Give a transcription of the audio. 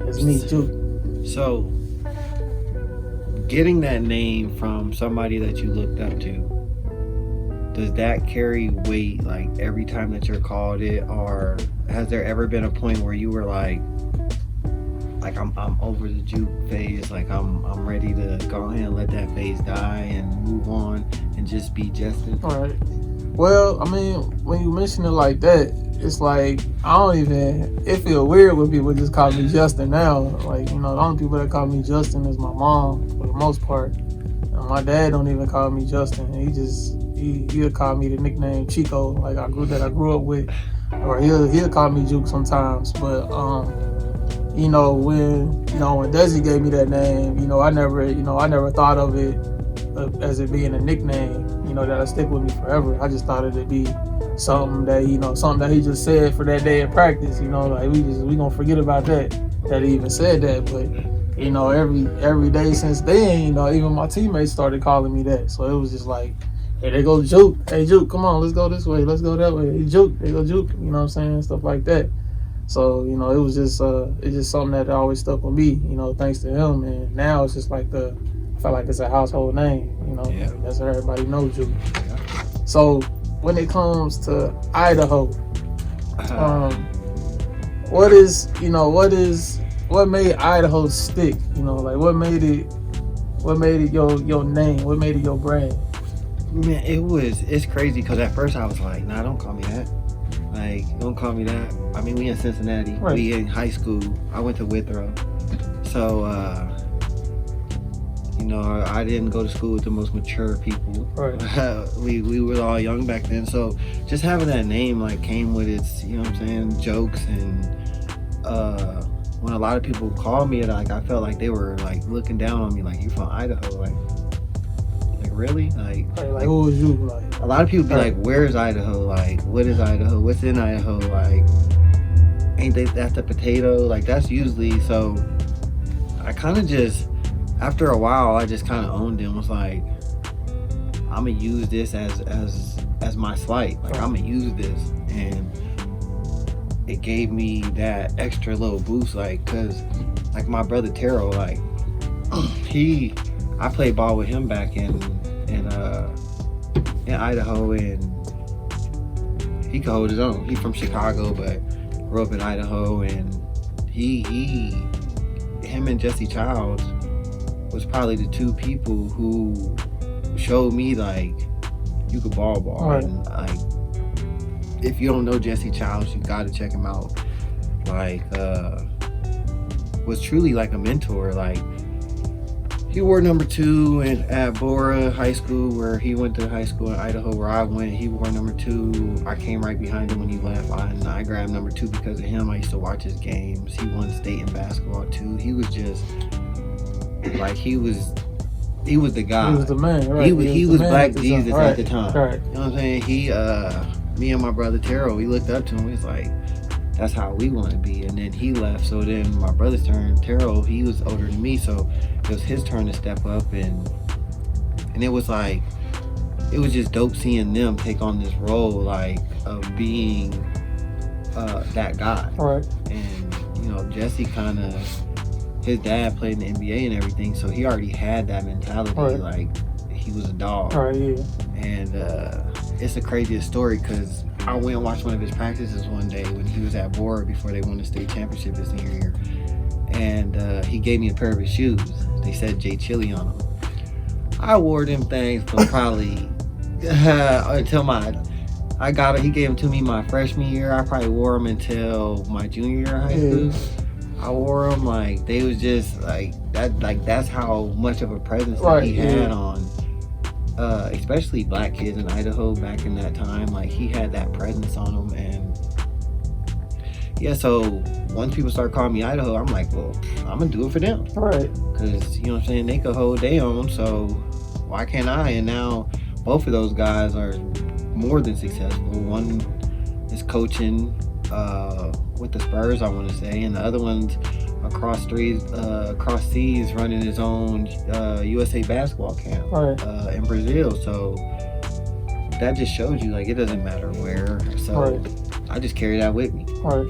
It's me, Juke. So, getting that name from somebody that you looked up to, does that carry weight like every time that you're called it, or has there ever been a point where you were like I'm over the Juke phase, like I'm ready to go ahead and let that phase die and move on and just be Justin? All right. Well, I mean, when you mention it like that, it's like I don't even. It feel weird when people just call me Justin now. Like, the only people that call me Justin is my mom for the most part. And my dad don't even call me Justin. He'll call me the nickname Chico, like I grew up with, or he'll call me Juke sometimes. But when Desi gave me that name, I never thought of it as it being a nickname, that'll stick with me forever. I just thought it'd be something that he just said for that day of practice, like we gonna forget about that he even said that. But every day since then, even my teammates started calling me that. So it was just like, hey, there goes Juke. Hey, Juke, come on, let's go this way, let's go that way. Hey, Juke, there go Juke. You know what I'm saying? Stuff like that. So, it was just it's just something that always stuck with me, thanks to him. And now it's just like I feel like it's a household name, Yeah. That's how everybody knows you. Yeah. So when it comes to Idaho, what made Idaho stick? Like what made it your name? What made it your brand? Man, it's crazy because at first I was like, nah, don't call me that. Like, don't call me that. I mean, we in Cincinnati. Right. We in high school. I went to Withrow. So, I didn't go to school with the most mature people. Right. we were all young back then. So, just having that name, like, came with its, jokes. And when a lot of people called me, like, I felt like they were, like, looking down on me, like, you from Idaho? Like really? Like who was you? Like, a lot of people be like, where's Idaho? Like, what is Idaho? What's in Idaho? Like, ain't that's the potato? Like, that's usually. So I kind of just, after a while, I just kind of owned it and was like, I'm gonna use this as my slight. Like, I'm gonna use this. And it gave me that extra little boost, like, cause like my brother Terrell, like I played ball with him back in Idaho, and he could hold his own. He's from Chicago, but grew up in Idaho, and him and Jesse Childs was probably the two people who showed me like you could ball. Right. And like, if you don't know Jesse Childs, you gotta check him out. Like, was truly like a mentor. Like, he wore number 2 at Bora High School, where he went to high school in Idaho, where I went. He wore number 2. I came right behind him when he left, and I grabbed number 2 because of him. I used to watch his games. He won state in basketball too. He was just like he was the guy. He was the man. Right? He was Black Jesus at the time. Right. You know what I'm saying? Me and my brother Terrell, we looked up to him. We was like, that's how we want to be. And then he left, so then my brother's turn, Terrell, he was older than me, so it was his turn to step up, and it was like, it was just dope seeing them take on this role, like, of being that guy. Right. And Jesse kind of, his dad played in the NBA and everything, so he already had that mentality. Right. Like, he was a dog. Right. Yeah. And it's the craziest story because I went and watched one of his practices one day when he was at Bora before they won the state championship his senior year. And he gave me a pair of his shoes. They said J Chili on them. I wore them things for probably until he gave them to me my freshman year. I probably wore them until my junior year of high school. I wore them like they was just like that. Like, that's how much of a presence that he had on, especially black kids in Idaho back in that time. Like, he had that presence on them, and yeah. So once people start calling me Idaho, I'm like, well, I'm gonna do it for them, right? Because you know what I'm saying, they could hold their own, so why can't I? And now both of those guys are more than successful. One is coaching with the Spurs, I want to say, and the other one's across seas running his own USA basketball camp in Brazil. So that just shows you, like, it doesn't matter where. So I just carry that with me. Right.